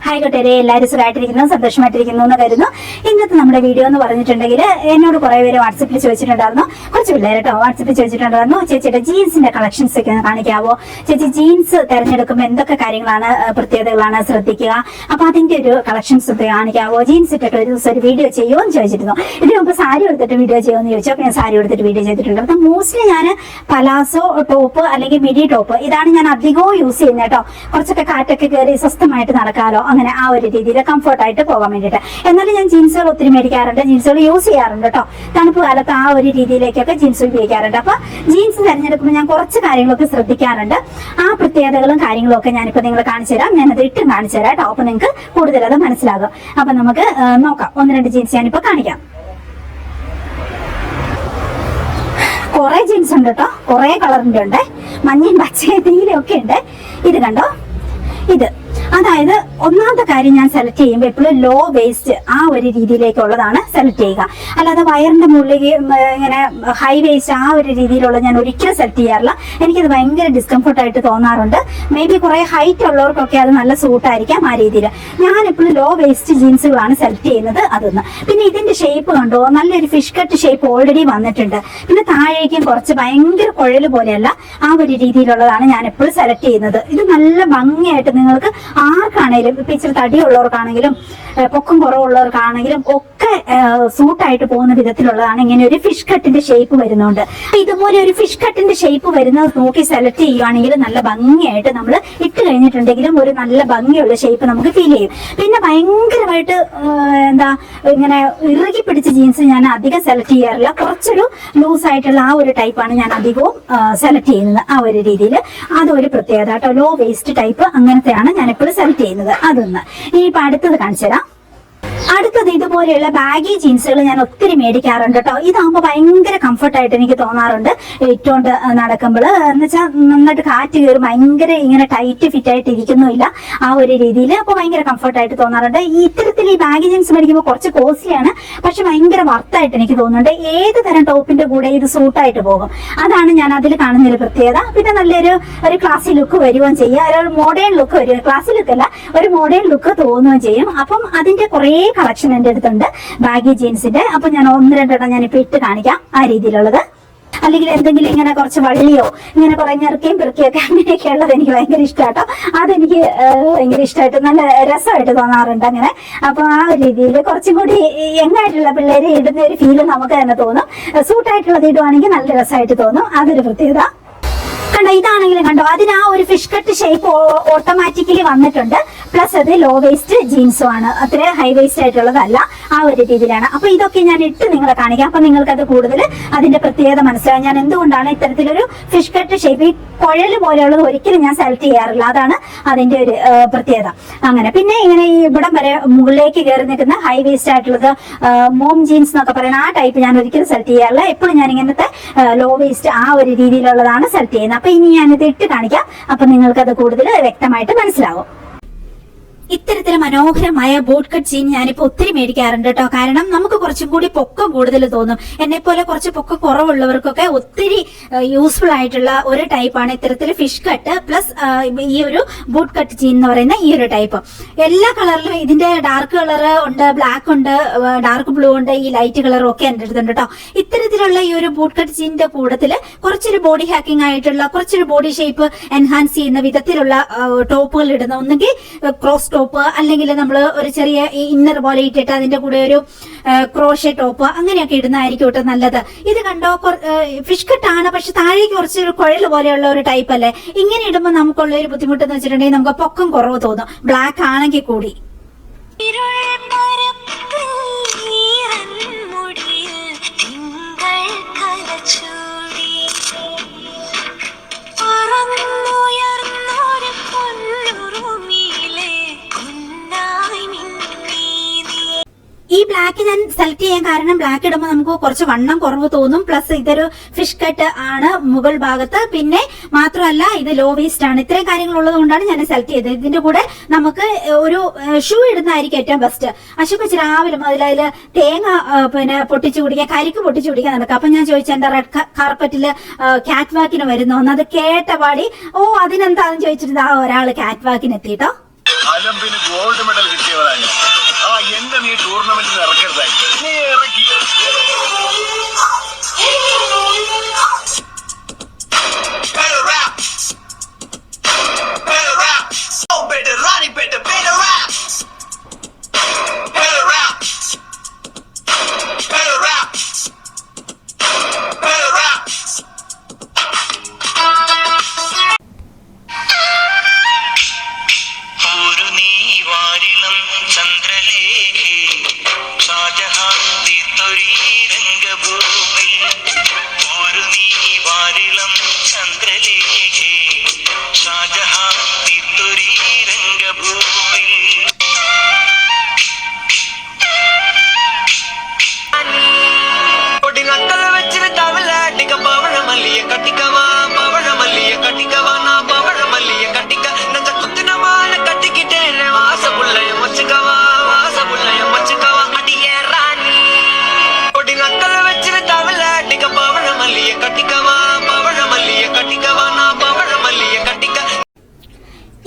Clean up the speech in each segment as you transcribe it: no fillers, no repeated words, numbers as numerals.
Hi കൂട്ടുകാരെ, എല്ലാവരും സുഖമായിട്ടിരിക്കുന്നു, സന്തോഷമായിട്ടിരിക്കുന്നു എന്ന് കരുതുന്നു. ഇന്നത്തെ നമ്മുടെ വീഡിയോ എന്ന് പറഞ്ഞിട്ടുണ്ടെങ്കിൽ എന്നോട് കുറെ പേര് വാട്സപ്പിൽ ചോദിച്ചിട്ടുണ്ടായിരുന്നു, കുറച്ച് പിള്ളേർ കേട്ടോ വാട്സപ്പിൽ ചോദിച്ചിട്ടുണ്ടായിരുന്നു, ചേച്ചിയുടെ ജീൻസിന്റെ കളക്ഷൻസ് ഒക്കെ കാണിക്കാവോ, ചേച്ചി ജീൻസ് തിരഞ്ഞെടുക്കുമ്പോൾ എന്തൊക്കെ കാര്യങ്ങളാണ് പ്രത്യേകതകളാണ് ശ്രദ്ധിക്കുക, അപ്പൊ അതിന്റെ ഒരു കളക്ഷൻസ് ഒക്കെ കാണിക്കാവോ, ജീൻസ് ഇട്ടിട്ട് ഒരു ദിവസം ഒരു വീഡിയോ ചെയ്യുമോ എന്ന് ചോദിച്ചിരുന്നു. ഇതിന് മുമ്പ് സാരി എടുത്തിട്ട് വീഡിയോ ചെയ്യുമെന്ന് ചോദിച്ചു. അപ്പൊ ഞാൻ സാരി എടുത്തിട്ട് വീഡിയോ ചെയ്തിട്ടുണ്ട്. അപ്പൊ മോസ്റ്റ്ലി ഞാൻ പലാസോ ടോപ്പ് അല്ലെങ്കിൽ മിഡി ടോപ്പ് ഇതാണ് ഞാൻ അധികവും യൂസ് ചെയ്യുന്നത് കേട്ടോ. കുറച്ചൊക്കെ കാറ്റൊക്കെ കയറി സ്വസ്ഥമായിട്ട് നടക്കാലോ, അങ്ങനെ ആ ഒരു രീതിയിൽ കംഫർട്ടായിട്ട് പോകാൻ വേണ്ടിയിട്ട്. എന്നാലും ഞാൻ ജീൻസുകൾ ഒത്തിരി മേടിക്കാറുണ്ട്, ജീൻസുകൾ യൂസ് ചെയ്യാറുണ്ട് കേട്ടോ. തണുപ്പ് കാലത്ത് ആ ഒരു രീതിയിലേക്കൊക്കെ ജീൻസ് ഉപയോഗിക്കാറുണ്ട്. അപ്പൊ ജീൻസ് തിരഞ്ഞെടുക്കുമ്പോൾ ഞാൻ കുറച്ച് കാര്യങ്ങളൊക്കെ ശ്രദ്ധിക്കാറുണ്ട്. ആ പ്രത്യേകതകളും കാര്യങ്ങളും ഒക്കെ ഞാനിപ്പോ നിങ്ങളെ കാണിച്ചു തരാം. ഞാനത് ഇട്ടും കാണിച്ചു തരാം കേട്ടോ. അപ്പൊ നിങ്ങൾക്ക് കൂടുതൽ അത് മനസ്സിലാകും. അപ്പൊ നമുക്ക് നോക്കാം. 1-2 ജീൻസ് ഞാനിപ്പോ കാണിക്കാം. കുറെ ജീൻസ് ഉണ്ട് കേട്ടോ, കുറെ കളറിന്റെ ഉണ്ട്, മഞ്ഞയും പച്ചയും നീലയും ഒക്കെ ഉണ്ട്. ഇത് കണ്ടോ, ഇത് അതായത് ഒന്നാമത്തെ കാര്യം ഞാൻ സെലക്ട് ചെയ്യുമ്പോൾ എപ്പോഴും ലോ വേസ്റ്റ് ആ ഒരു രീതിയിലേക്കുള്ളതാണ് സെലക്ട് ചെയ്യുക. അല്ലാതെ വയറിന്റെ മുകളിലേക്ക് ഇങ്ങനെ ഹൈ വേസ്റ്റ് ആ ഒരു രീതിയിലുള്ള ഞാൻ ഒരിക്കലും സെലക്ട് ചെയ്യാറില്ല. എനിക്കത് ഭയങ്കര ഡിസ്കംഫർട്ട് ആയിട്ട് തോന്നാറുണ്ട്. മേ ബി കുറെ ഹൈറ്റ് ഉള്ളവർക്കൊക്കെ അത് നല്ല സൂട്ടായിരിക്കാം ആ രീതിയിൽ. ഞാൻ എപ്പോഴും ലോ വേസ്റ്റ് ജീൻസുകളാണ് സെലക്ട് ചെയ്യുന്നത്. അതൊന്ന്. പിന്നെ ഇതിന്റെ ഷേപ്പ് കണ്ടോ, നല്ലൊരു ഫിഷ് കട്ട് ഷേപ്പ് ഓൾറെഡി വന്നിട്ടുണ്ട്. പിന്നെ താഴേക്കും കുറച്ച് ഭയങ്കര കുഴൽ പോലെയല്ല, ആ ഒരു രീതിയിലുള്ളതാണ് ഞാൻ എപ്പോഴും സെലക്ട് ചെയ്യുന്നത്. ഇത് നല്ല ഭംഗിയായിട്ട് നിങ്ങൾക്ക് ആർക്കാണേലും, ഇപ്പൊ ഇച്ചിരി തടിയുള്ളവർക്കാണെങ്കിലും പൊക്കം കുറവുള്ളവർക്കാണെങ്കിലും ഒക്കെ സൂട്ടായിട്ട് പോകുന്ന വിധത്തിലുള്ളതാണ് ഇങ്ങനെ ഒരു ഫിഷ് കട്ടിന്റെ ഷേപ്പ് വരുന്നുണ്ട്. ഇതുപോലെ ഒരു ഫിഷ് കട്ടിന്റെ ഷേപ്പ് വരുന്നത് നോക്കി സെലക്ട് ചെയ്യുകയാണെങ്കിൽ നല്ല ഭംഗിയായിട്ട് നമ്മൾ ഇട്ട് കഴിഞ്ഞിട്ടുണ്ടെങ്കിലും ഒരു നല്ല ഭംഗിയുള്ള ഷേപ്പ് നമുക്ക് ഫീൽ ചെയ്യും. പിന്നെ ഭയങ്കരമായിട്ട് ഇങ്ങനെ ഇറുകി പിടിച്ച ജീൻസ് ഞാൻ അധികം സെലക്ട് ചെയ്യാറില്ല. കുറച്ചൊരു ലൂസ് ആയിട്ടുള്ള ആ ഒരു ടൈപ്പാണ് ഞാൻ അധികവും സെലക്ട് ചെയ്യുന്നത്. ആ ഒരു രീതിയിൽ അതൊരു പ്രത്യേകത കേട്ടോ. ലോ വേസ്റ്റ് ടൈപ്പ് അങ്ങനത്തെയാണ് ഞാൻ എപ്പോഴും സെലക്ട് ചെയ്യുന്നത്. അതൊന്ന്. ഇനിയിപ്പോ അടുത്തത് കാണിച്ചു തരാം. അടുത്തത് ഇതുപോലെയുള്ള ബാഗി ജീൻസുകൾ ഞാൻ ഒത്തിരി മേടിക്കാറുണ്ട് കേട്ടോ. ഇതാകുമ്പോൾ ഭയങ്കര കംഫർട്ടായിട്ട് എനിക്ക് തോന്നാറുണ്ട് ഇട്ടുകൊണ്ട് നടക്കുമ്പോൾ. എന്ന് വെച്ചാൽ നന്നായിട്ട് കാറ്റ് കയറി ഭയങ്കര ഇങ്ങനെ ടൈറ്റ് ഫിറ്റ് ആയിട്ട് ഇരിക്കുന്നുമില്ല ആ ഒരു രീതിയിൽ. അപ്പോൾ ഭയങ്കര കംഫർട്ടായിട്ട് തോന്നാറുണ്ട്. ഈ ഇത്തരത്തിൽ ഈ ബാഗി ജീൻസ് മേടിക്കുമ്പോൾ കുറച്ച് കോസ്റ്റ്ലിയാണ്, പക്ഷെ ഭയങ്കര വർത്തായിട്ട് എനിക്ക് തോന്നുന്നുണ്ട്. ഏത് തരം ടോപ്പിന്റെ കൂടെ ഇത് സൂട്ടായിട്ട് പോകും. അതാണ് ഞാൻ അതിൽ കാണുന്ന ഒരു പ്രത്യേകത. പിന്നെ നല്ലൊരു ക്ലാസി ലുക്ക് വരികയും ചെയ്യുക, ഒരു മോഡേൺ ലുക്ക് വരിക, ക്ലാസി ലുക്ക് അല്ല, ഒരു മോഡേൺ ലുക്ക് തോന്നുകയും ചെയ്യും. അപ്പം അതിന്റെ കുറേ കളക്ഷൻ എന്റെ അടുത്തുണ്ട് ബാഗി ജീൻസിന്റെ. അപ്പൊ ഞാൻ 1-2 ഞാനിപ്പോ ഇട്ട് കാണിക്കാം ആ രീതിയിലുള്ളത്. അല്ലെങ്കിൽ എന്തെങ്കിലും ഇങ്ങനെ കുറച്ച് വള്ളിയോ ഇങ്ങനെ കുറെ ഞെറുക്കയും പെറുക്കിയൊക്കെ അങ്ങനെയൊക്കെ ഉള്ളത് എനിക്ക് ഭയങ്കര ഇഷ്ടമാട്ടോ. അതെനിക്ക് ഭയങ്കര ഇഷ്ടമായിട്ട് നല്ല രസമായിട്ട് തോന്നാറുണ്ട് അങ്ങനെ. അപ്പൊ ആ ഒരു രീതിയിൽ കുറച്ചും കൂടി യങ്ങായിട്ടുള്ള പിള്ളേര് ഇടുന്ന ഒരു ഫീല് നമുക്ക് തന്നെ തോന്നും. സൂട്ടായിട്ടുള്ളത് ഇടുവാണെങ്കിൽ നല്ല രസമായിട്ട് തോന്നും. അതൊരു പ്രത്യേകത കണ്ടോ. ഇതാണെങ്കിലും കണ്ടോ, അതിന് ആ ഒരു ഫിഷ് കട്ട് ഷേപ്പ് ഓട്ടോമാറ്റിക്കലി വന്നിട്ടുണ്ട്. പ്ലസ് അത് ലോ വേസ്റ്റ് ജീൻസും ആണ്, അത്ര ഹൈ വേസ്റ്റ് ആയിട്ടുള്ളതല്ല, ആ ഒരു രീതിയിലാണ്. അപ്പൊ ഇതൊക്കെ ഞാൻ ഇട്ട് നിങ്ങളെ കാണിക്കാം. അപ്പൊ നിങ്ങൾക്ക് അത് കൂടുതൽ അതിന്റെ പ്രത്യേകത മനസ്സിലാവും. ഞാൻ എന്തുകൊണ്ടാണ് ഇത്തരത്തിലൊരു ഫിഷ് കട്ട് ഷേപ്പ്, ഈ കുഴൽ പോലെയുള്ളത് ഒരിക്കലും ഞാൻ സെലക്ട് ചെയ്യാറില്ല. അതാണ് അതിന്റെ ഒരു പ്രത്യേകത. അങ്ങനെ പിന്നെ ഇങ്ങനെ ഈ ഇവിടം വരെ മുകളിലേക്ക് കയറി നിൽക്കുന്ന ഹൈ വേസ്റ്റ് ആയിട്ടുള്ളത് മോം ജീൻസ് എന്നൊക്കെ പറയുന്ന ആ ടൈപ്പ് ഞാൻ ഒരിക്കലും സെലക്ട് ചെയ്യാറില്ല. എപ്പോഴും ഞാൻ ഇങ്ങനത്തെ ലോ വേസ്റ്റ് ആ ഒരു രീതിയിലുള്ളതാണ് സെലക്ട് ചെയ്യുന്നത്. അപ്പൊ ഇനി ഞാനിത് ഇട്ട് കാണിക്കാം. അപ്പൊ നിങ്ങൾക്കത് കൂടുതൽ വ്യക്തമായിട്ട് മനസ്സിലാവും. ഇത്തരത്തിൽ മനോഹരമായ ബോട്ട് കട്ട് ജീൻ ഞാനിപ്പോ ഒത്തിരി മേടിക്കാറുണ്ട് കേട്ടോ. കാരണം നമുക്ക് കുറച്ചും കൂടി പൊക്കം കൂടുതൽ തോന്നും. എന്നെ പോലെ കുറച്ച് പൊക്കം കുറവുള്ളവർക്കൊക്കെ ഒത്തിരി യൂസ്ഫുൾ ആയിട്ടുള്ള ഒരു ടൈപ്പാണ് ഇത്തരത്തിൽ ഫിഷ് കട്ട് പ്ലസ് ഈ ഒരു ബോട്ട് കട്ട് ജീൻ എന്ന് പറയുന്ന ഈ ഒരു ടൈപ്പ്. എല്ലാ കളറിലും ഇതിന്റെ ഡാർക്ക് കളർ ഉണ്ട്, ബ്ലാക്ക് ഉണ്ട്, ഡാർക്ക് ബ്ലൂ ഉണ്ട്, ഈ ലൈറ്റ് കളറും ഒക്കെ എന്റെ അടുത്തുണ്ട് കേട്ടോ. ഇത്തരത്തിലുള്ള ഈ ഒരു ബോട്ട് കട്ട് ജീനിന്റെ കൂട്ടത്തില് കുറച്ചൊരു ബോഡി ഹാക്കിംഗ് ആയിട്ടുള്ള, കുറച്ചൊരു ബോഡി ഷേപ്പ് എൻഹാൻസ് ചെയ്യുന്ന വിധത്തിലുള്ള ടോപ്പുകൾ ഇടുന്ന, ഒന്നെങ്കിൽ ക്രോസ് ടോപ്പ് അല്ലെങ്കിൽ നമ്മൾ ഒരു ചെറിയ ഇന്നർ പോലെ ഇട്ടിട്ട് അതിന്റെ കൂടെ ഒരു ക്രോഷേ ടോപ്പ് അങ്ങനെയൊക്കെ ഇടുന്നതായിരിക്കും കേട്ടോ നല്ലത്. ഇത് കണ്ടോ, ഫിഷ് കട്ടാണ്, പക്ഷെ താഴേക്ക് കുറച്ചൊരു കുഴൽ പോലെയുള്ള ഒരു ടൈപ്പ് അല്ലേ. ഇങ്ങനെ ഇടുമ്പോൾ നമുക്കുള്ള ഒരു ബുദ്ധിമുട്ട് എന്ന് വെച്ചിട്ടുണ്ടെങ്കിൽ നമുക്ക് പൊക്കം കുറവ് തോന്നും, ബ്ലാക്ക് ആണെങ്കിൽ കൂടി. ഈ ബ്ലാക്ക് ഞാൻ സെലക്ട് ചെയ്യാൻ കാരണം ബ്ലാക്ക് ഇടുമ്പോൾ നമുക്ക് കുറച്ച് വണ്ണം കുറവ് തോന്നും. പ്ലസ് ഇതൊരു ഫിഷ് കട്ട് ആണ് മുകൾ ഭാഗത്ത്. പിന്നെ മാത്രമല്ല ഇത് ലോ വേസ്റ്റ് ആണ്. ഇത്രയും കാര്യങ്ങൾ ഉള്ളത് കൊണ്ടാണ് ഞാൻ സെലക്ട് ചെയ്തത്. ഇതിന്റെ കൂടെ നമുക്ക് ഒരു ഷൂ ഇടുന്നതായിരിക്കും ഏറ്റവും ബെസ്റ്റ്. അശോക് രാവിലെ മുതൽ അതിൽ തേങ്ങ പിന്നെ പൊട്ടിച്ചു കുടിക്കാൻ, കരിക്ക് പൊട്ടിച്ചു കുടിക്കാൻ നടക്കുക. അപ്പൊ ഞാൻ ചോദിച്ചു, എന്റെ റെഡ് കാർപ്പറ്റില് കാറ്റ് വാക്കിന് വരുന്നോന്ന്. അത് കേട്ട പാടി അതിനെന്താന്ന് ചോദിച്ചിട്ട് ഒരാള് കാറ്റ് വാക്കിന് എത്തിട്ടോ. അലമ്പിന് ഗോൾഡ് മെഡൽ കിട്ടിയവരാണ്. എന്നെ നീ ടൂർണമെന്റിൽ ഇറക്കരുതായി. നീ ഇറക്കി.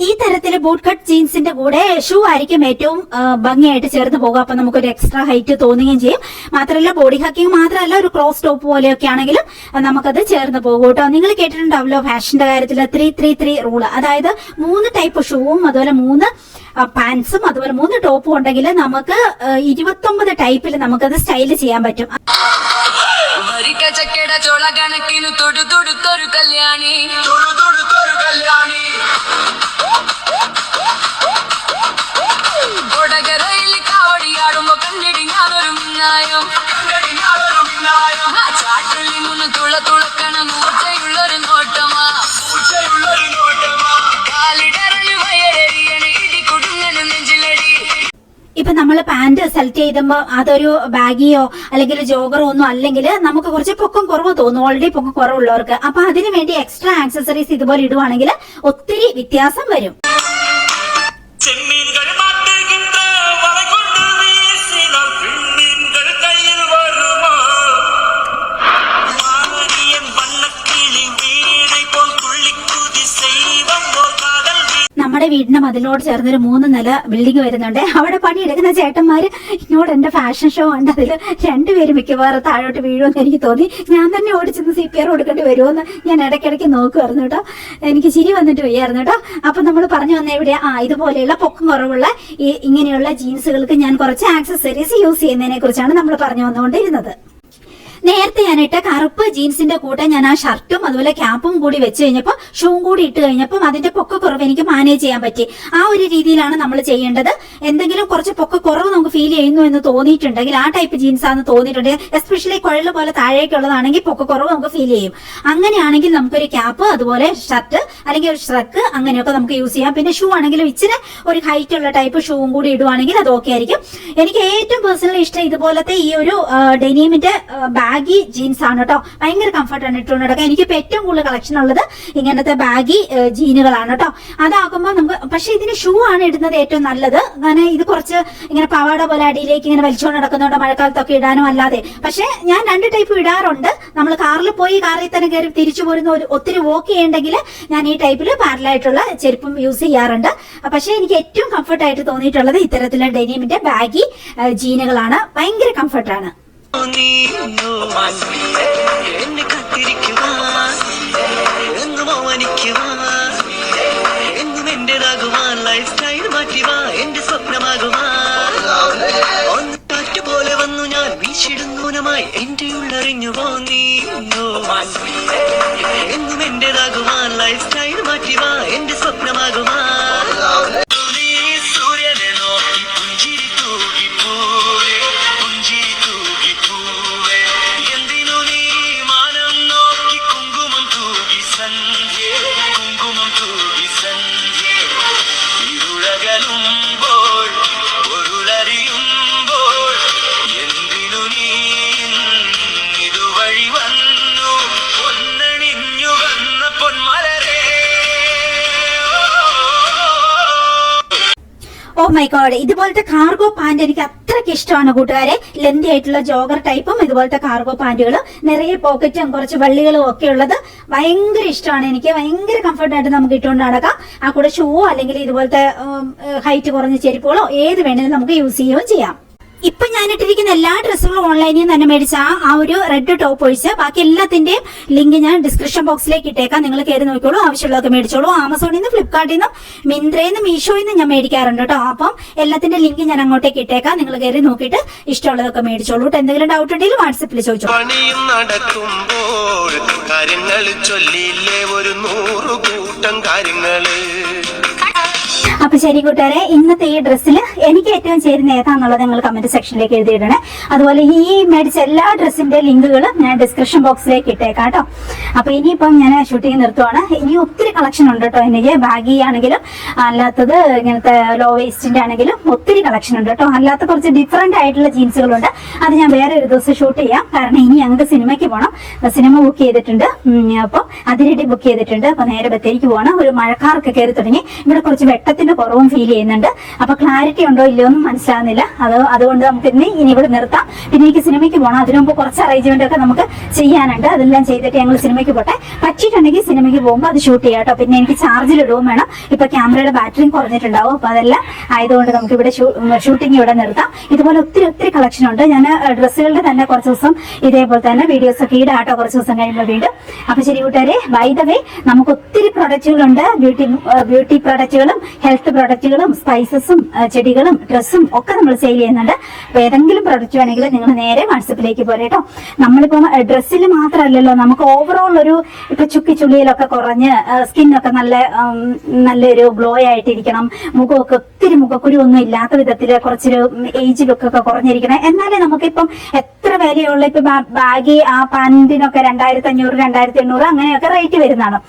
ഈ തരത്തില് ബൂട്ട് കട്ട് ജീൻസിന്റെ കൂടെ ഷൂ ആയിരിക്കും ഏറ്റവും ഭംഗിയായിട്ട് ചേർന്ന് പോകുക. അപ്പൊ നമുക്കൊരു എക്സ്ട്രാ ഹൈറ്റ് തോന്നുകയും ചെയ്യും. മാത്രമല്ല ബോഡി ഹക്കിങ് മാത്രമല്ല, ഒരു ക്രോസ് ടോപ്പ് പോലെയൊക്കെ ആണെങ്കിലും നമുക്കത് ചേർന്ന് പോകും കേട്ടോ. നിങ്ങൾ കേട്ടിട്ടുണ്ടാവല്ലോ ഫാഷന്റെ കാര്യത്തിൽ 3-3-3 റൂള്. അതായത് 3 ടൈപ്പ് ഷൂവും അതുപോലെ 3 പാൻസും അതുപോലെ 3 ടോപ്പും ഉണ്ടെങ്കിൽ നമുക്ക് 29 ടൈപ്പിൽ നമുക്കത് സ്റ്റൈൽ ചെയ്യാൻ പറ്റും. ചോള കണക്കിന് തൊടുത്തൊരു കല്യാണി കൊടകരയിൽ കാവടിയാടുമ്പോ കണ്ടിടി ഞാനൊരു മിന്നായം ചാട്ടുള്ളി മുന്ന് തുളക്കണ മൂർച്ചയുള്ളൊരു നോട്ടമാ കാലിടറഞ്ഞു വയറെറിയണ ഇടി കുടുങ്ങണ നെഞ്ചിലടി. ഇപ്പൊ നമ്മൾ പാന്റ് സെലക്ട് ചെയ്തുമ്പോ അതൊരു ബാഗിയോ അല്ലെങ്കിൽ ജോഗറോ ഒന്നും അല്ലെങ്കിൽ നമുക്ക് കുറച്ച് പൊക്കം കുറവ് തോന്നും, ഓൾറെഡി പൊക്കം കുറവുള്ളവർക്ക്. അപ്പൊ അതിനു വേണ്ടി എക്സ്ട്രാ ആക്സസറീസ് ഇതുപോലെ ഇടുവാണെങ്കിൽ ഒത്തിരി വ്യത്യാസം വരും. നമ്മുടെ വീടിന്റെ മതിലോട് ചേർന്നൊരു 3 നില ബിൽഡിംഗ് വരുന്നുണ്ട്. അവിടെ പണിയെടുക്കുന്ന ചേട്ടന്മാര് ഇങ്ങോട്ട് എന്റെ ഫാഷൻ ഷോ ഉണ്ട്, അതിൽ 2 പേര് മിക്കവാറും താഴോട്ട് വീഴുമെന്ന് എനിക്ക് തോന്നി. ഞാൻ തന്നെ ഓടിച്ചെന്ന് CPR കൊടുക്കേണ്ടി വരുമോന്ന് ഞാൻ ഇടയ്ക്കിടയ്ക്ക് നോക്കുമായിരുന്നു കേട്ടോ. എനിക്ക് ചിരി വന്നിട്ട് വയ്യായിരുന്നു കേട്ടോ. അപ്പൊ നമ്മൾ പറഞ്ഞു വന്ന എവിടെയാ, ഇതുപോലെയുള്ള പൊക്കം കുറവുള്ള ഇങ്ങനെയുള്ള ജീൻസുകൾക്ക് ഞാൻ കുറച്ച് ആക്സസറീസ് യൂസ് ചെയ്യുന്നതിനെ കുറിച്ചാണ് നമ്മൾ പറഞ്ഞു വന്നുകൊണ്ടിരുന്നത്. നേരത്തെ ഞാനിട്ട കറുപ്പ് ജീൻസിന്റെ കൂടെ ഞാൻ ആ ഷർട്ടും അതുപോലെ ക്യാപ്പും കൂടി വെച്ച് കഴിഞ്ഞപ്പോൾ ഷൂവും കൂടി ഇട്ട് കഴിഞ്ഞപ്പോൾ അതിന്റെ പൊക്കക്കുറവ് എനിക്ക് മാനേജ് ചെയ്യാൻ പറ്റി. ആ ഒരു രീതിയിലാണ് നമ്മൾ ചെയ്യേണ്ടത്. എന്തെങ്കിലും കുറച്ച് പൊക്കക്കുറവ് നമുക്ക് ഫീൽ ചെയ്യുന്നു എന്ന് തോന്നിയിട്ടുണ്ടെങ്കിൽ, ആ ടൈപ്പ് ജീൻസ് ആണെന്ന് തോന്നിയിട്ടുണ്ടെങ്കിൽ, എസ്പെഷ്യലി കുഴൽ പോലെ താഴേക്കുള്ളതാണെങ്കിൽ പൊക്കക്കുറവ് നമുക്ക് ഫീൽ ചെയ്യും. അങ്ങനെയാണെങ്കിൽ നമുക്കൊരു ക്യാപ്പ് അതുപോലെ ഷർട്ട് അല്ലെങ്കിൽ ഒരു ഷ്രക്ക് അങ്ങനെയൊക്കെ നമുക്ക് യൂസ് ചെയ്യാം. പിന്നെ ഷൂ ആണെങ്കിലും ഇച്ചിരി ഒരു ഹൈറ്റ് ഉള്ള ടൈപ്പ് ഷൂവും കൂടി ഇടുവാണെങ്കിൽ അത് ഓക്കെ ആയിരിക്കും. എനിക്ക് ഏറ്റവും പേഴ്സണലി ഇഷ്ടം ഇതുപോലത്തെ ഈ ഒരു ഡെനിമിന്റെ ബാഗി ജീൻസ് ആണ് കേട്ടോ. ഭയങ്കര കംഫർട്ടാണ് ഇട്ടുകൊണ്ട് നടക്കാൻ. എനിക്കിപ്പോ ഏറ്റവും കൂടുതൽ കളക്ഷൻ ഉള്ളത് ഇങ്ങനത്തെ ബാഗി ജീനുകളാണ് കേട്ടോ. അതാകുമ്പോൾ നമുക്ക്, പക്ഷെ ഇതിന് ഷൂ ആണ് ഇടുന്നത് ഏറ്റവും നല്ലത്. കാരണം ഇത് കുറച്ച് ഇങ്ങനെ പവാട പോലെ അടിയിലേക്ക് ഇങ്ങനെ വലിച്ചുകൊണ്ട് നടക്കുന്നുണ്ട് മഴക്കാലത്തൊക്കെ ഇടാനും അല്ലാതെ. പക്ഷെ ഞാൻ 2 ടൈപ്പ് ഇടാറുണ്ട്. നമ്മൾ കാറിൽ പോയി കാറിൽ തന്നെ കയറി തിരിച്ചു പോരുന്ന ഒത്തിരി വോക്ക് ചെയ്യണ്ടെങ്കിൽ ഞാൻ ഈ ടൈപ്പിൽ പാരലായിട്ടുള്ള ചെരുപ്പും യൂസ് ചെയ്യാറുണ്ട്. പക്ഷെ എനിക്ക് ഏറ്റവും കംഫർട്ടായിട്ട് തോന്നിയിട്ടുള്ളത് ഇത്തരത്തിലുള്ള ഡെനിമിന്റെ ബാഗി ജീനുകളാണ്. ഭയങ്കര കംഫർട്ടാണ്. എന്നെ കത്തിരിക്കുവാൻ എന്നും അവനിക്കുവാൻ എന്നും എന്റേതാകുവാൻ ലൈഫ് സ്റ്റൈൽ മാറ്റുക എന്റെ സ്വപ്നമാകുവാൻ ഒന്ന് കാറ്റുപോലെ വന്നു ഞാൻ വീശിടുന്നൂനമായി എന്റെ ഉള്ളറിഞ്ഞുവോ നീ എന്നും എന്റേതാകുവാൻ ലൈഫ് സ്റ്റൈൽ മാറ്റുക എന്റെ സ്വപ്നമാകുവാൻ സൂര്യനെ നോക്കി പുഞ്ചിരി തൂകിപ്പോവേ പുഞ്ചിരി തൂകിപ്പോവേ എന്തിനു നീ മാനം നോക്കി കുങ്കുമം തൂകി സന്ധ്യ കുങ്കുമം തൂകി സന്ധ്യ ഇരുളകലുമ്പോൾ പൊരുളറിയുമ്പോൾ എന്തിനു നീ ഇതുവഴി വന്നു പൊന്നണിഞ്ഞു വന്ന പൊന്മലരേ മൈ ഗോഡ്, ഇതുപോലത്തെ കാർഗോ പാന്റ് എനിക്ക് അത്രയ്ക്ക് ഇഷ്ടമാണ് കൂട്ടുകാരെ. ലെന്തി ആയിട്ടുള്ള ജോഗർ ടൈപ്പും ഇതുപോലത്തെ കാർഗോ പാന്റുകളും നിറയെ പോക്കറ്റും കുറച്ച് വള്ളികളും ഒക്കെ ഉള്ളത് ഭയങ്കര ഇഷ്ടമാണ് എനിക്ക്. ഭയങ്കര കംഫർട്ടായിട്ട് നമുക്ക് ഇട്ടുകൊണ്ട് നടക്കാം. ആ കൂടെ ഷൂവോ അല്ലെങ്കിൽ ഇതുപോലത്തെ ഹൈറ്റ് കുറഞ്ഞ ചെരുപ്പുകളോ ഏത് വേണമെങ്കിലും നമുക്ക് യൂസ് ചെയ്യുകയും ചെയ്യാം. ഇപ്പൊ ഞാനിട്ടിരിക്കുന്ന എല്ലാ ഡ്രസ്സുകളും ഓൺലൈനിൽ നിന്ന് തന്നെ മേടിച്ച ആ ഒരു റെഡ് ടോപ്പ് ഒഴിച്ച് ബാക്കി എല്ലാത്തിന്റെയും ലിങ്ക് ഞാൻ ഡിസ്ക്രിപ്ഷൻ ബോക്സിലേക്ക് ഇട്ടേക്കാം. നിങ്ങൾ കയറി നോക്കിയോളൂ, ആവശ്യമുള്ളതൊക്കെ മേടിച്ചോളൂ. ആമസോണിൽ നിന്ന്, ഫ്ലിപ്കാർട്ടിൽ നിന്നും, മിന്ത്രയിൽ നിന്നും, മീഷോയിൽ നിന്നും ഞാൻ മേടിക്കാറുണ്ട് കേട്ടോ. അപ്പം എല്ലാത്തിന്റെ ലിങ്ക് ഞാൻ അങ്ങോട്ടേക്ക് ഇട്ടേക്കാം. നിങ്ങൾ കയറി നോക്കിയിട്ട് ഇഷ്ടമുള്ളതൊക്കെ മേടിച്ചോളൂ. എന്തെങ്കിലും ഡൗട്ട് ഉണ്ടെങ്കിൽ വാട്സപ്പിൽ ചോദിച്ചോളൂ. പണിയും നടക്കുമ്പോൾ കാര്യങ്ങൾ ചൊല്ലിയില്ലേ ഒരു 100 കൂട്ടം കാര്യങ്ങള്. അപ്പൊ ശരി കൂട്ടുകാരെ, ഇന്നത്തെ ഈ ഡ്രസ്സിൽ എനിക്ക് ഏറ്റവും ചേരുന്ന ഏതാന്നുള്ളത് നിങ്ങൾ കമന്റ് സെക്ഷനിലേക്ക് എഴുതിയിടണേ. അതുപോലെ ഈ മേടിച്ച എല്ലാ ഡ്രസ്സിന്റെ ലിങ്കുകളും ഞാൻ ഡിസ്ക്രിപ്ഷൻ ബോക്സിലേക്ക് ഇട്ടേക്കാം കേട്ടോ. അപ്പൊ ഇനിയിപ്പം ഞാൻ ഷൂട്ടിംഗ് നിർത്തുവാണ്. ഇനി ഒത്തിരി കളക്ഷൻ ഉണ്ട് കേട്ടോ. എനിക്ക് ബാഗി ആണെങ്കിലും അല്ലാത്തത് ഇങ്ങനത്തെ ലോ വേസ്റ്റിന്റെ ആണെങ്കിലും ഒത്തിരി കളക്ഷൻ ഉണ്ട് കേട്ടോ. അല്ലാത്ത കുറച്ച് ഡിഫറെന്റ് ആയിട്ടുള്ള ജീൻസുകളുണ്ട്. അത് ഞാൻ വേറെ ഒരു ദിവസം ഷൂട്ട് ചെയ്യാം. കാരണം ഇനി ഞങ്ങൾക്ക് സിനിമയ്ക്ക് പോകണം. സിനിമ ബുക്ക് ചെയ്തിട്ടുണ്ട്. അപ്പം അതിനിടെ ബുക്ക് ചെയ്തിട്ടുണ്ട്. അപ്പൊ നേരെ ബത്തേരിക്ക് പോകണം. ഒരു മഴക്കാർക്ക് കയറി തുടങ്ങി. ഇവിടെ കുറച്ച് വെട്ടത്തിന്റെ കുറവും ഫീൽ ചെയ്യുന്നുണ്ട്. അപ്പൊ ക്ലാരിറ്റി ഉണ്ടോ ഇല്ലയോ ഒന്നും മനസ്സിലാകുന്നില്ല. അതുകൊണ്ട് നമുക്ക് ഇനി ഇവിടെ നിർത്താം. പിന്നെ എനിക്ക് സിനിമയ്ക്ക് പോകണം. അതിനു മുമ്പ് കുറച്ച് അറേഞ്ച്മെന്റ് ഒക്കെ നമുക്ക് ചെയ്യാനുണ്ട്. അതെല്ലാം ചെയ്തിട്ട് ഞങ്ങൾ സിനിമയ്ക്ക് പോട്ടെ. പറ്റിയിട്ടുണ്ടെങ്കിൽ സിനിമയ്ക്ക് പോകുമ്പോൾ അത് ഷൂട്ട് ചെയ്യാം കേട്ടോ. പിന്നെ എനിക്ക് ചാർജിൽ ഇടുകയും വേണം. ഇപ്പൊ ക്യാമറയുടെ ബാറ്ററിയും കുറഞ്ഞിട്ടുണ്ടാവും. അപ്പൊ അതെല്ലാം ആയതുകൊണ്ട് നമുക്ക് ഇവിടെ ഷൂട്ടിംഗ് ഇവിടെ നിർത്താം. ഇതുപോലെ ഒത്തിരി കളക്ഷൻ ഉണ്ട്. ഞാൻ ഡ്രസ്സുകളുടെ തന്നെ കുറച്ച് ദിവസം ഇതേപോലെ തന്നെ വീഡിയോസ് ഒക്കെ ഇടാം കേട്ടോ, കുറച്ച് ദിവസം കഴിയുമ്പോൾ വീണ്ടും. അപ്പൊ ശരി കൂട്ടുകാരെ, ബൈ ദ വേ നമുക്ക് ഒത്തിരി പ്രൊഡക്റ്റുകളുണ്ട്. ബ്യൂട്ടി പ്രൊഡക്റ്റുകളും ഹെൽത്ത് പ്രൊഡക്റ്റുകളും സ്പൈസസും ചെടികളും ഡ്രസ്സും ഒക്കെ നമ്മൾ സെയിൽ ചെയ്യുന്നുണ്ട്. അപ്പൊ ഏതെങ്കിലും പ്രൊഡക്റ്റ് വേണമെങ്കിൽ നിങ്ങൾ നേരെ വാട്സപ്പിലേക്ക് പോരെ കേട്ടോ. നമ്മളിപ്പം ഡ്രസ്സിൽ മാത്രമല്ലല്ലോ, നമുക്ക് ഓവറോൾ ഒരു ഇപ്പൊ ചുള്ളിയിലൊക്കെ കുറഞ്ഞ് സ്കിന്നൊക്കെ നല്ലൊരു ഗ്ലോ ആയിട്ടിരിക്കണം. മുഖമൊക്കെ ഒത്തിരി മുഖക്കുരു ഒന്നും ഇല്ലാത്ത വിധത്തിൽ കുറച്ചൊരു ഏജ് ലുക്കൊക്കെ കുറഞ്ഞിരിക്കണം. എന്നാലേ നമുക്കിപ്പം എത്ര വിലയുള്ള ഇപ്പൊ ബാഗി ആ പാന്റിനൊക്കെ 2500 2800 അങ്ങനെയൊക്കെ റേറ്റ് വരുന്നതാണ്.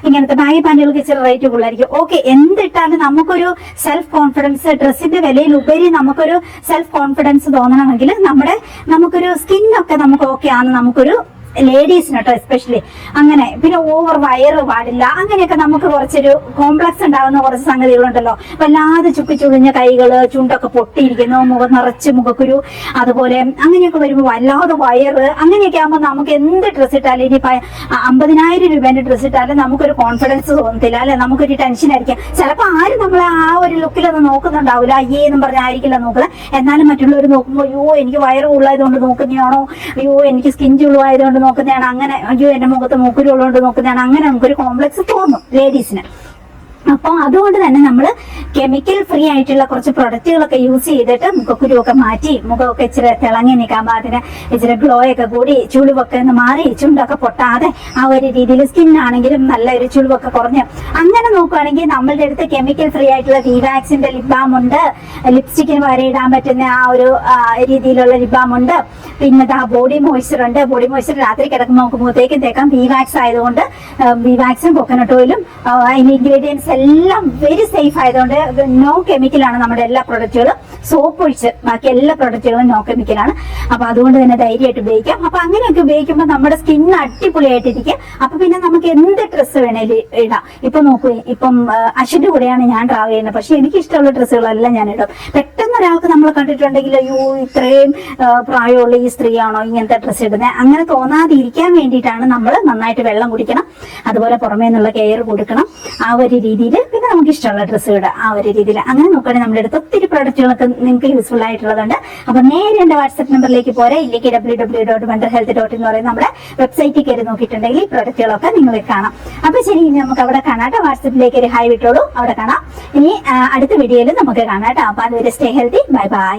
ഇങ്ങനത്തെ ബാഗി പാന്റുകൾക്ക് ഇച്ചിരി റേറ്റ് കൂടുതലായിരിക്കും. ഓക്കെ, എന്തിട്ടാലും നമുക്കൊരു സെൽഫ് കോൺഫിഡൻസ്, ഡ്രസ്സിന്റെ വിലയിൽ ഉപരി നമുക്കൊരു സെൽഫ് കോൺഫിഡൻസ് തോന്നണമെങ്കിൽ നമുക്കൊരു സ്കിന്നൊക്കെ നമുക്ക് ഓക്കെ ആണ്. നമുക്കൊരു ലേഡീസിന് കേട്ടോ എസ്പെഷ്യലി അങ്ങനെ. പിന്നെ ഓവർ വയറ് പാടില്ല. അങ്ങനെയൊക്കെ നമുക്ക് കുറച്ചൊരു കോംപ്ലക്സ് ഉണ്ടാകുന്ന കുറച്ച് സംഗതികളുണ്ടല്ലോ. വല്ലാതെ ചുക്കിച്ചുളിഞ്ഞ കൈകള്, ചുണ്ടൊക്കെ പൊട്ടിയിരിക്കുന്നു, മുഖം നിറച്ച് മുഖക്കുരു, അതുപോലെ അങ്ങനെയൊക്കെ വരുമ്പോൾ വല്ലാതെ വയറ്, അങ്ങനെയൊക്കെ ആകുമ്പോൾ നമുക്ക് എന്ത് ഡ്രസ്സ് ഇട്ടാലും ഇനി 50,000 രൂപേന്റെ ഡ്രസ്സ് ഇട്ടാലും നമുക്കൊരു കോൺഫിഡൻസ് തോന്നത്തില്ല അല്ലെ. നമുക്കൊരു ടെൻഷൻ ആയിരിക്കും. ചിലപ്പോൾ ആരും നമ്മളെ ആ ഒരു ലുക്കിലൊന്നും നോക്കുന്നുണ്ടാവില്ല. അയ്യേന്നും പറഞ്ഞായിരിക്കില്ല നോക്കുന്നത്. എന്നാലും മറ്റുള്ളവർ നോക്കുമ്പോൾ അയ്യോ എനിക്ക് വയറ് ഉള്ളതുകൊണ്ട് നോക്കുന്നതാണോ, അയ്യോ എനിക്ക് സ്കിൻ ചുളുവായതുകൊണ്ട് നോക്കുന്നതാണ്, അങ്ങനെ അയ്യോ എന്റെ മുഖത്ത് മൂക്കുരു ഉള്ളതുകൊണ്ട് നോക്കുന്നതാണ്, അങ്ങനെ നമുക്കൊരു കോംപ്ലക്സ് തോന്നും ലേഡീസിന്. അപ്പൊ അതുകൊണ്ട് തന്നെ നമ്മൾ കെമിക്കൽ ഫ്രീ ആയിട്ടുള്ള കുറച്ച് പ്രൊഡക്റ്റുകളൊക്കെ യൂസ് ചെയ്തിട്ട് മുഖക്കുരുവൊക്കെ മാറ്റി മുഖമൊക്കെ ഇച്ചിരി തിളങ്ങി നിൽക്കാൻ പാകത്തിന് ഇച്ചിരി ഗ്ലോ ഒക്കെ കൂടി ചുളിവൊക്കെ ഒന്ന് മാറി ചുണ്ടൊക്കെ പൊട്ടാതെ ആ ഒരു രീതിയിൽ സ്കിന്നാണെങ്കിലും നല്ലൊരു ചുളിവൊക്കെ കുറഞ്ഞ് അങ്ങനെ നോക്കുകയാണെങ്കിൽ നമ്മളുടെ അടുത്ത് കെമിക്കൽ ഫ്രീ ആയിട്ടുള്ള വിവാക്സിന്റെ ലിപ് ബാം ഉണ്ട്. ലിപ്സ്റ്റിക്കിന് വരെ ഇടാൻ പറ്റുന്ന ആ ഒരു രീതിയിലുള്ള ലിപ് ബാം ഉണ്ട്. പിന്നെ ബോഡി മോയ്സ്ചർ ഉണ്ട്. ബോഡി മോയ്സ്ചർ രാത്രി കിടക്കുമ്പോൾ നമുക്ക് മുഖത്തേക്കും തേക്കാം. വിവാക്സ് ആയതുകൊണ്ട് വിവാക്സും കോക്കനട്ട് ഓയിലും അതിന്റെ ഇൻഗ്രീഡിയൻസ് എല്ലാം വെരി സേഫ് ആയതുകൊണ്ട് നോ കെമിക്കലാണ് നമ്മുടെ എല്ലാ പ്രൊഡക്റ്റുകളും. സോപ്പ് ഒഴിച്ച് ബാക്കി എല്ലാ പ്രൊഡക്റ്റുകളും നോ കെമിക്കലാണ്. അപ്പൊ അതുകൊണ്ട് തന്നെ ധൈര്യമായിട്ട് ഉപയോഗിക്കാം. അപ്പൊ അങ്ങനെയൊക്കെ ഉപയോഗിക്കുമ്പോൾ നമ്മുടെ സ്കിൻ അടിപൊളിയായിട്ടിരിക്കും. അപ്പൊ പിന്നെ നമുക്ക് എന്ത് ഡ്രസ്സ് വേണേലും ഇടാം. ഇപ്പൊ നോക്കൂ, ഇപ്പം അശ്വിന്റെ കൂടെയാണ് ഞാൻ ട്രാവൽ ചെയ്യുന്നത്. പക്ഷെ എനിക്ക് ഇഷ്ടമുള്ള ഡ്രസ്സുകളെല്ലാം ഞാൻ ഇടും. പെട്ടെന്ന് ഒരാൾക്ക് നമ്മൾ കണ്ടിട്ടുണ്ടെങ്കിൽ അയ്യോ ഇത്രയും പ്രായമുള്ള ഈ സ്ത്രീയാണോ ഇങ്ങനത്തെ ഡ്രസ്സ് ഇടുന്നത്, അങ്ങനെ തോന്നാതിരിക്കാൻ വേണ്ടിയിട്ടാണ് നമ്മൾ നന്നായിട്ട് വെള്ളം കുടിക്കണം. അതുപോലെ പുറമേ നിന്നുള്ള കെയർ കൊടുക്കണം. ആ ഒരു രീതിയിൽ പിന്നെ നമുക്ക് ഇഷ്ടമുള്ള ഡ്രസ്സ് ഇടാം. ആ ഒരു രീതിയിൽ അങ്ങനെ നോക്കുകയാണെങ്കിൽ നമ്മുടെ അടുത്ത് ഒത്തിരി പ്രൊഡക്റ്റുകളൊക്കെ നിങ്ങൾക്ക് യൂസ്ഫുൾ ആയിട്ടുള്ളതുണ്ട്. അപ്പൊ നേരെ എന്റെ വാട്സ്ആപ്പ് നമ്പറിലേക്ക് പോരെ. ഇല്ലെങ്കിൽ www.wonderhealth.in എന്ന് പറയുന്ന നമ്മുടെ വെബ്സൈറ്റിൽ കയറി നോക്കിയിട്ടുണ്ടെങ്കിൽ ഈ പ്രൊഡക്റ്റുകളൊക്കെ നിങ്ങൾ കാണാം. അപ്പൊ ശരി, ഇനി നമുക്ക് അവിടെ കാണാട്ടോ. വാട്സ്ആപ്പിലേക്ക് ഒരു ഹായ് വിട്ടോളൂ, അവിടെ കാണാം. ഇനി അടുത്ത വീഡിയോയിൽ നമുക്ക് കാണാട്ടോ. അപ്പൊ അതുവരെ സ്റ്റേ ഹെൽത്തി, ബൈ ബൈ.